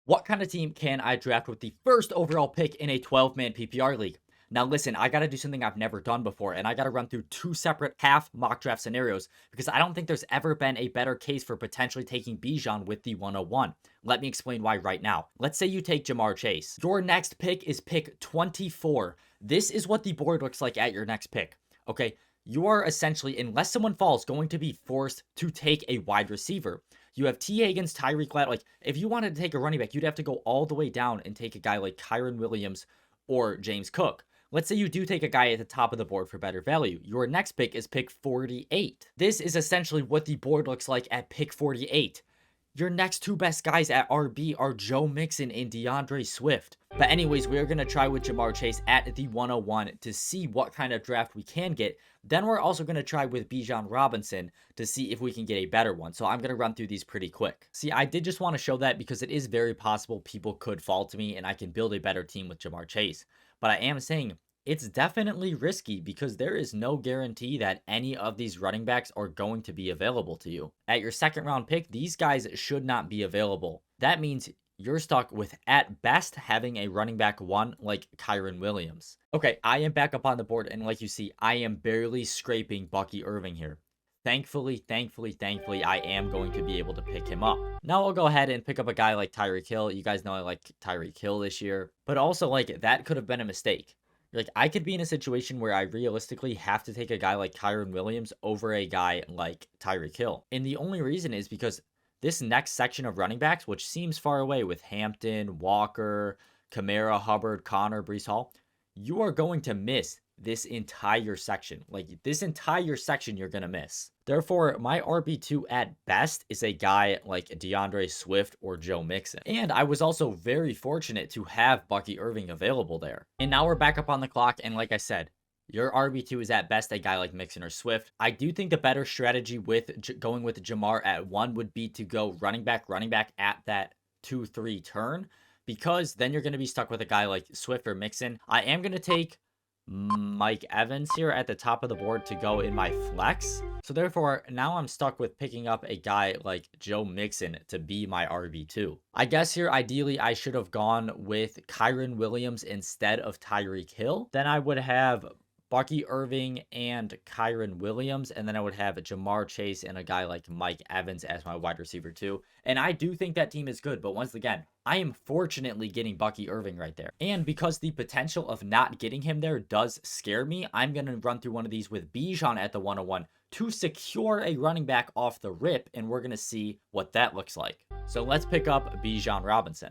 What kind of team can I draft with the first overall pick in a 12-man PPR league? Now, listen, I got to do something I've never done before, and I got to run through two separate half mock draft scenarios because I don't think there's ever been a better case for potentially taking Bijan with the 101. Let me explain why right now. Let's say you take Jamar Chase. Your next pick is pick 24. This is what the board looks like at your next pick. Okay, you are essentially, unless someone falls, going to be forced to take a wide receiver. You have T. Higgins, Tyreek Glatt. Like, if you wanted to take a running back, you'd have to go all the way down and take a guy like Kyren Williams or James Cook. Let's say you do take a guy at the top of the board for better value. Your next pick is pick 48. This is essentially what the board looks like at pick 48. Your next two best guys at RB are Joe Mixon and DeAndre Swift. But anyways, we're going to try with Jamar Chase at the 101 to see what kind of draft we can get. Then we're also going to try with Bijan Robinson to see if we can get a better one. So I'm going to run through these pretty quick. See, I did just want to show that because it is very possible people could fall to me and I can build a better team with Jamar Chase. But I am saying it's definitely risky because there is no guarantee that any of these running backs are going to be available to you. At your second round pick, these guys should not be available. That means you're stuck with, at best, having a running back one like Kyren Williams. Okay, I am back up on the board, and like you see, I am barely scraping Bucky Irving here. Thankfully, I am going to be able to pick him up. Now I'll go ahead and pick up a guy like Tyreek Hill. You guys know I like Tyreek Hill this year. But also, like, that could have been a mistake. Like, I could be in a situation where I realistically have to take a guy like Kyren Williams over a guy like Tyreek Hill. And the only reason is because this next section of running backs, which seems far away with Hampton, Walker, Kamara, Hubbard, Connor, Breece Hall, you are going to miss this entire section. Like, this entire section you're going to miss. Therefore, my RB2 at best is a guy like DeAndre Swift or Joe Mixon. And I was also very fortunate to have Bucky Irving available there. And now we're back up on the clock. And like I said, your RB2 is at best a guy like Mixon or Swift. I do think the better strategy with going with Jamar at 1 would be to go running back at that 2-3 turn, because then you're going to be stuck with a guy like Swift or Mixon. I am going to take Mike Evans here at the top of the board to go in my flex. So therefore, now I'm stuck with picking up a guy like Joe Mixon to be my RB2. I guess here, ideally, I should have gone with Kyren Williams instead of Tyreek Hill. Then I would have Bucky Irving and Kyren Williams, and then I would have Jamar Chase and a guy like Mike Evans as my wide receiver too. And I do think that team is good, but once again, I am fortunately getting Bucky Irving right there. And because the potential of not getting him there does scare me, I'm going to run through one of these with Bijan at the 101 to secure a running back off the rip, and we're going to see what that looks like. So let's pick up Bijan Robinson.